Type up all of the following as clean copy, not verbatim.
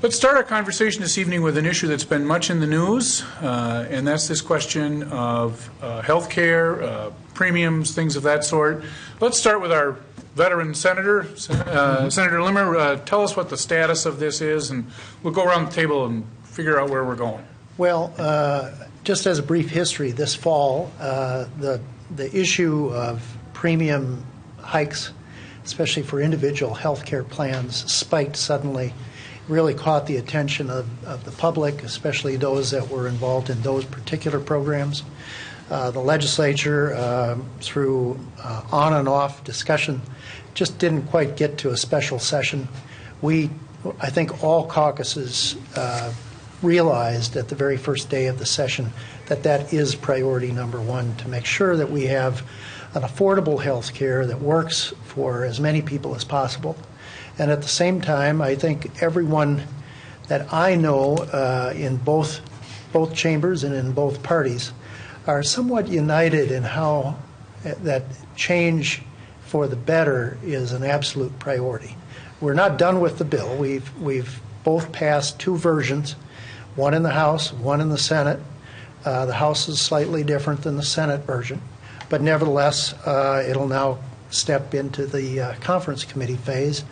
Let's start our conversation this evening with an issue that's been much in the news, and that's this question of health care, premiums, things of that sort. Let's start with our veteran senator, Senator Limmer. Tell us what the status of this is, and we'll go around the table and figure out where we're going. Well, just as a brief history, this fall, the issue of premium hikes, especially for individual health care plans, spiked suddenly. Really caught the attention of the public, especially those that were involved in those particular programs. The legislature, through on and off discussion, just didn't quite get to a special session. I think all caucuses realized at the very first day of the session that is priority number one, to make sure that we have an affordable health care that works for as many people as possible. And at the same time, I think everyone that I know in both chambers and in both parties are somewhat united in how that change for the better is an absolute priority. We're not done with the bill. We've both passed two versions, one in the House, one in the Senate. The House is slightly different than the Senate version, but nevertheless, it'll now step into the conference committee phase.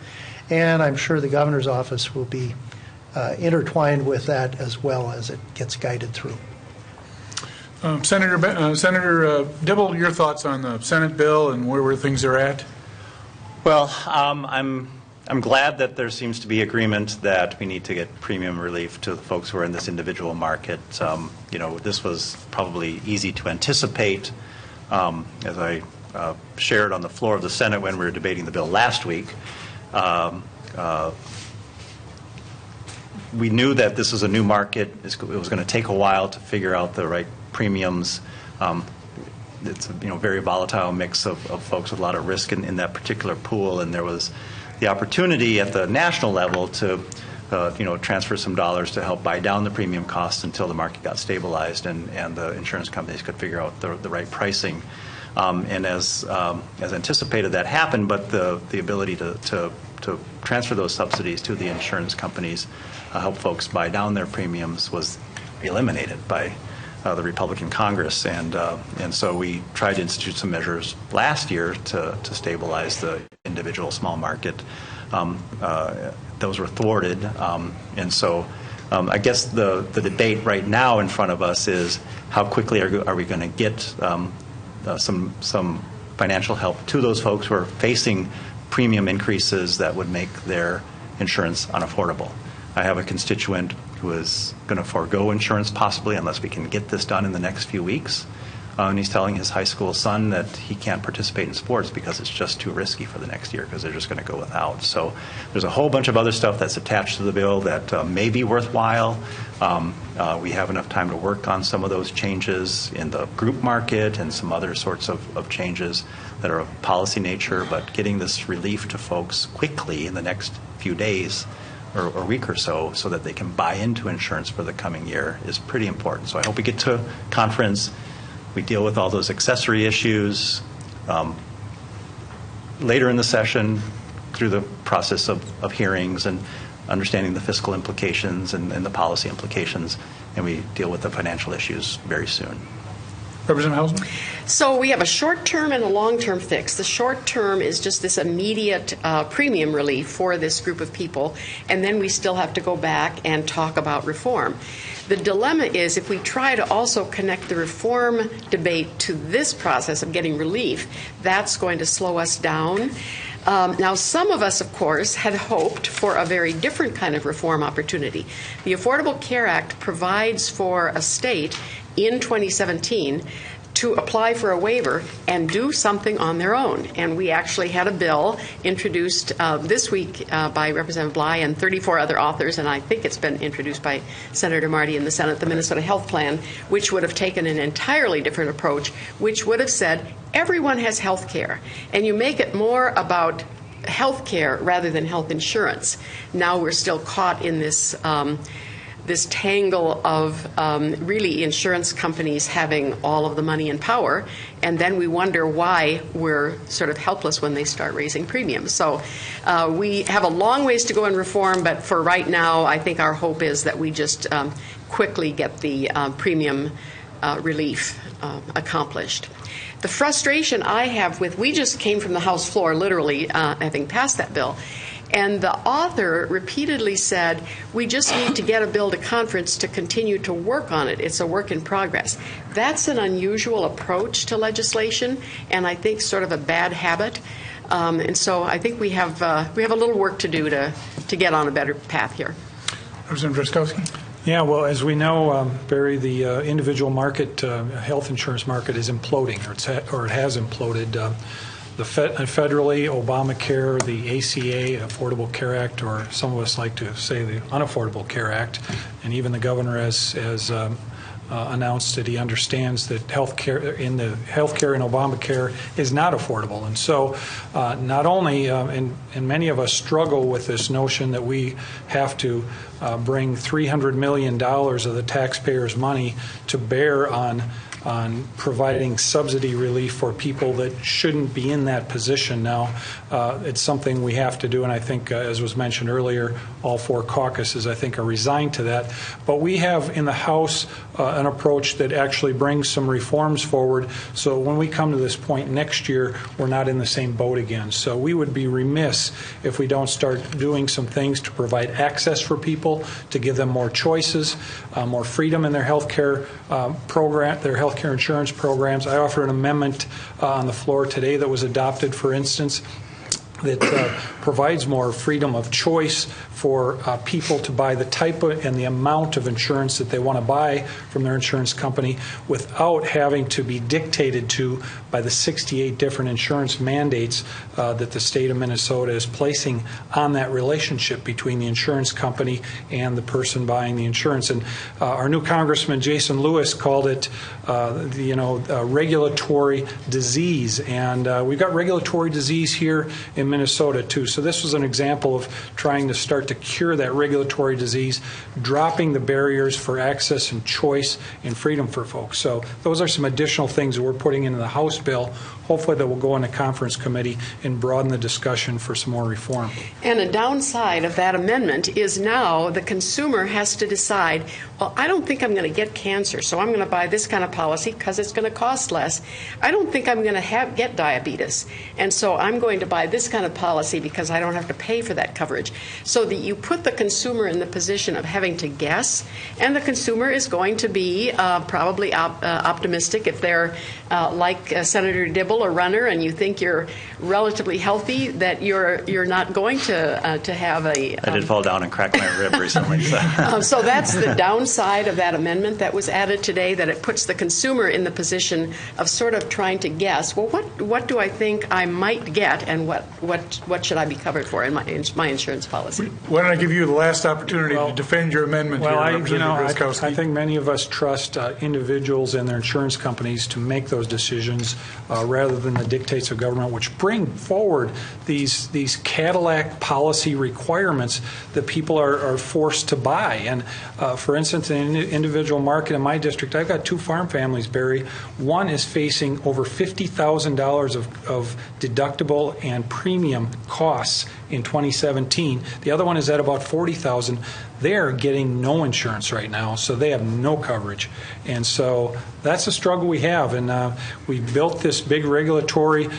And I'm sure the governor's office will be intertwined with that as well as it gets guided through. Senator Dibble, your thoughts on the Senate bill and where things are at? Well, I'm glad that there seems to be agreement that we need to get premium relief to the folks who are in this individual market. This was probably easy to anticipate. As I shared on the floor of the Senate when we were debating the bill last week, we knew that this was a new market. It was going to take a while to figure out the right premiums. It's a very volatile mix of folks with a lot of risk in that particular pool, and there was the opportunity at the national level to transfer some dollars to help buy down the premium costs until the market got stabilized and the insurance companies could figure out the right pricing. And as anticipated, that happened, but the ability to transfer those subsidies to the insurance companies, help folks buy down their premiums, was eliminated by the Republican Congress, and so we tried to institute some measures last year to stabilize the individual small market. Those were thwarted, and so I guess the debate right now in front of us is how quickly are we going to get some financial help to those folks who are facing premium increases that would make their insurance unaffordable. I have a constituent who is going to forego insurance possibly unless we can get this done in the next few weeks. And he's telling his high school son that he can't participate in sports because it's just too risky for the next year because they're just going to go without. So there's a whole bunch of other stuff that's attached to the bill that may be worthwhile. We have enough time to work on some of those changes in the group market and some other sorts of changes that are of policy nature, but getting this relief to folks quickly in the next few days or week or so that they can buy into insurance for the coming year is pretty important. So I hope we get to conference, we deal with all those accessory issues later in the session through the process of hearings and understanding the fiscal implications and the policy implications, and we deal with the financial issues very soon. Representative Hausman? So we have a short-term and a long-term fix. The short-term is just this immediate premium relief for this group of people, and then we still have to go back and talk about reform. The dilemma is if we try to also connect the reform debate to this process of getting relief, that's going to slow us down. Now, some of us, of course, had hoped for a very different kind of reform opportunity. The Affordable Care Act provides for a state in 2017 to apply for a waiver and do something on their own. And we actually had a bill introduced this week by Representative Bly and 34 other authors, and I think it's been introduced by Senator Marty in the Senate, the Minnesota Health Plan, which would have taken an entirely different approach, which would have said everyone has health care, and you make it more about health care rather than health insurance. Now we're still caught in this this tangle of really insurance companies having all of the money and power, and then we wonder why we're sort of helpless when they start raising premiums. So we have a long ways to go in reform, but for right now, I think our hope is that we just quickly get the premium relief accomplished. The frustration I have with, we just came from the House floor, literally having passed that bill, and the author repeatedly said, we just need to get a bill to conference to continue to work on it. It's a work in progress. That's an unusual approach to legislation, and I think sort of a bad habit. And so I think we have a little work to do to get on a better path here. Representative Drazkowski. Yeah, well, as we know, Barry, the individual market, health insurance market is imploding, or it has imploded. The federally, Obamacare, the ACA, Affordable Care Act, or some of us like to say the Unaffordable Care Act, and even the governor has announced that he understands that healthcare in Obamacare is not affordable, and so not only and many of us struggle with this notion that we have to bring $300 million of the taxpayers' money to bear on providing subsidy relief for people that shouldn't be in that position. Now, it's something we have to do, and I think, as was mentioned earlier, all four caucuses, I think, are resigned to that. But we have in the House an approach that actually brings some reforms forward, so when we come to this point next year, we're not in the same boat again. So we would be remiss if we don't start doing some things to provide access for people, to give them more choices, more freedom in their health care program, their health care insurance programs. I offered an amendment on the floor today that was adopted, for instance, that provides more freedom of choice for people to buy the type of and the amount of insurance that they want to buy from their insurance company without having to be dictated to by the 68 different insurance mandates that the state of Minnesota is placing on that relationship between the insurance company and the person buying the insurance. And our new Congressman Jason Lewis called it regulatory disease, and we've got regulatory disease here in Minnesota too. So this was an example of trying to start to cure that regulatory disease, dropping the barriers for access and choice and freedom for folks. So those are some additional things that we're putting into the House bill. Hopefully that will go into conference committee and broaden the discussion for some more reform. And a downside of that amendment is now the consumer has to decide, well, I don't think I'm going to get cancer, so I'm going to buy this kind of policy because it's going to cost less. I don't think I'm going to get diabetes, and so I'm going to buy this kind of policy because I don't have to pay for that coverage. So that you put the consumer in the position of having to guess, and the consumer is going to be probably optimistic if they're like Senator Dibble or Runner, and you think you're relatively healthy, that you're not going to have a. I did fall down and crack my rib recently. So that's the downside of that amendment that was added today, that it puts the consumer in the position of sort of trying to guess, well, what do I think I might get, and what should I be covered for in my insurance policy? Why don't I give you the last opportunity to defend your amendment here, Representative Drazkowski? I think many of us trust individuals and their insurance companies to make those decisions rather than the dictates of government, which bring forward these Cadillac policy requirements that people are forced to buy. And for instance, in an individual market in my district, I've got two farm families, Barry. One is facing over $50,000 of deductible and premium costs in 2017. The other one is at about $40,000. They're getting no insurance right now, so they have no coverage. And so that's a struggle we have. And we built this big regulatory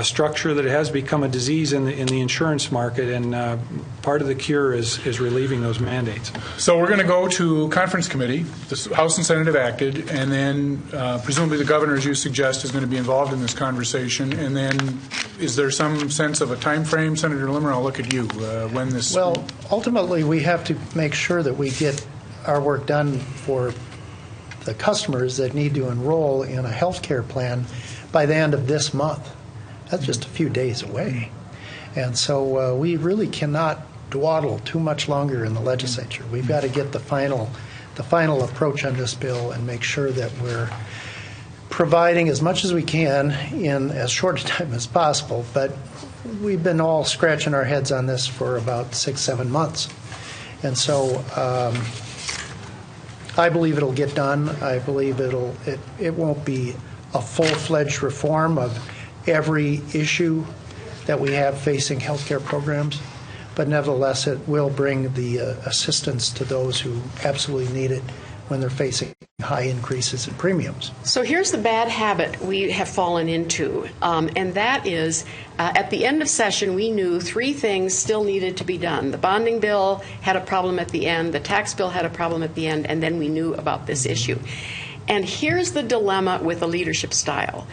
structure that has become a disease in the insurance market, and part of the cure is relieving those mandates. So we're going to go to conference committee. The House and Senate have acted, and then presumably the governor, as you suggest, is going to be involved in this conversation. And then is there some sense of a time frame? Senator Limmer, I'll look at you. When this... Well, ultimately, we have to make sure that we get our work done for the customers that need to enroll in a health care plan by the end of this month. That's just a few days away. And so we really cannot dawdle too much longer in the legislature. We've got to get the final approach on this bill and make sure that we're providing as much as we can in as short a time as possible. But we've been all scratching our heads on this for about 6-7 months. And so I believe it'll get done. I believe it won't be a full-fledged reform of every issue that we have facing healthcare programs, but nevertheless, it will bring the assistance to those who absolutely need it when they're facing high increases in premiums. So here's the bad habit we have fallen into, and that is at the end of session, we knew 3 things still needed to be done. The bonding bill had a problem at the end, the tax bill had a problem at the end, and then we knew about this issue. And here's the dilemma with a leadership style.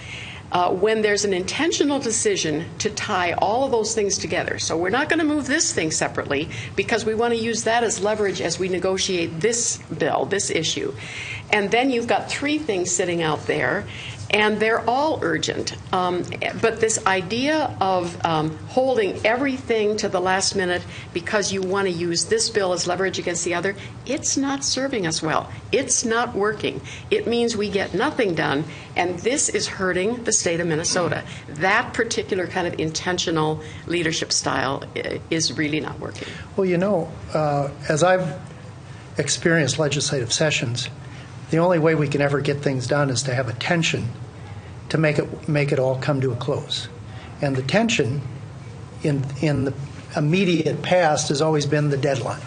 When there's an intentional decision to tie all of those things together. So we're not going to move this thing separately because we want to use that as leverage as we negotiate this bill, this issue. And then you've got 3 things sitting out there, and they're all urgent. But this idea of holding everything to the last minute because you want to use this bill as leverage against the other, it's not serving us well. It's not working. It means we get nothing done, and this is hurting the state of Minnesota. That particular kind of intentional leadership style is really not working. Well, you know, as I've experienced legislative sessions, the only way we can ever get things done is to have a tension to make it all come to a close. And the tension in the immediate past has always been the deadline.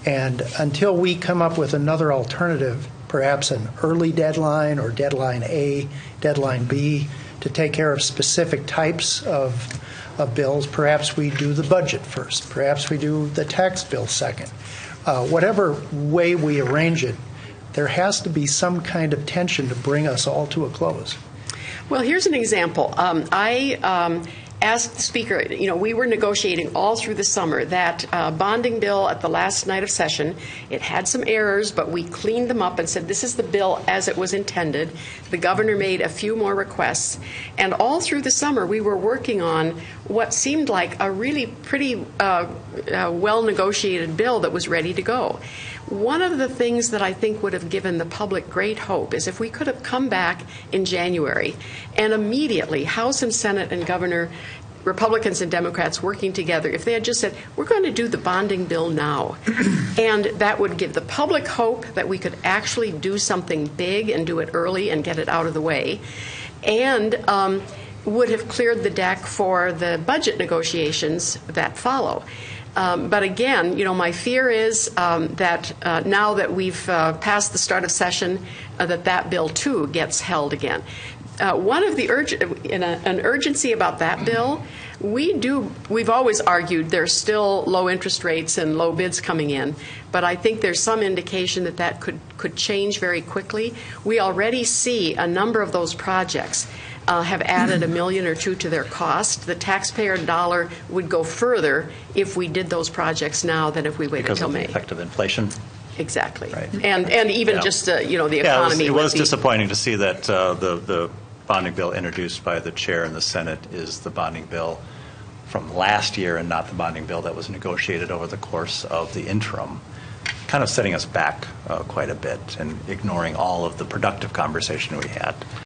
And until we come up with another alternative, perhaps an early deadline or deadline A, deadline B, to take care of specific types of bills, perhaps we do the budget first, perhaps we do the tax bill second. Whatever way we arrange it, there has to be some kind of tension to bring us all to a close. Well, here's an example. I asked the Speaker, we were negotiating all through the summer that bonding bill at the last night of session. It had some errors, but we cleaned them up and said this is the bill as it was intended. The governor made a few more requests. And all through the summer, we were working on what seemed like a really pretty well-negotiated bill that was ready to go. One of the things that I think would have given the public great hope is if we could have come back in January and immediately House and Senate and Governor, Republicans and Democrats working together, if they had just said, we're going to do the bonding bill now. And that would give the public hope that we could actually do something big and do it early and get it out of the way. And would have cleared the deck for the budget negotiations that follow. But again, my fear is that now that we've passed the start of session, that bill too gets held again. One of the an urgency about that bill, we've always argued there's still low interest rates and low bids coming in, but I think there's some indication that could change very quickly. We already see a number of those projects have added $1 million or $2 million to their cost. The taxpayer dollar would go further if we did those projects now than if we waited because till of May. the effect of inflation. Exactly. Right. And even just the economy. It was disappointing to see that the bonding bill introduced by the chair in the Senate is the bonding bill from last year and not the bonding bill that was negotiated over the course of the interim, kind of setting us back quite a bit and ignoring all of the productive conversation we had.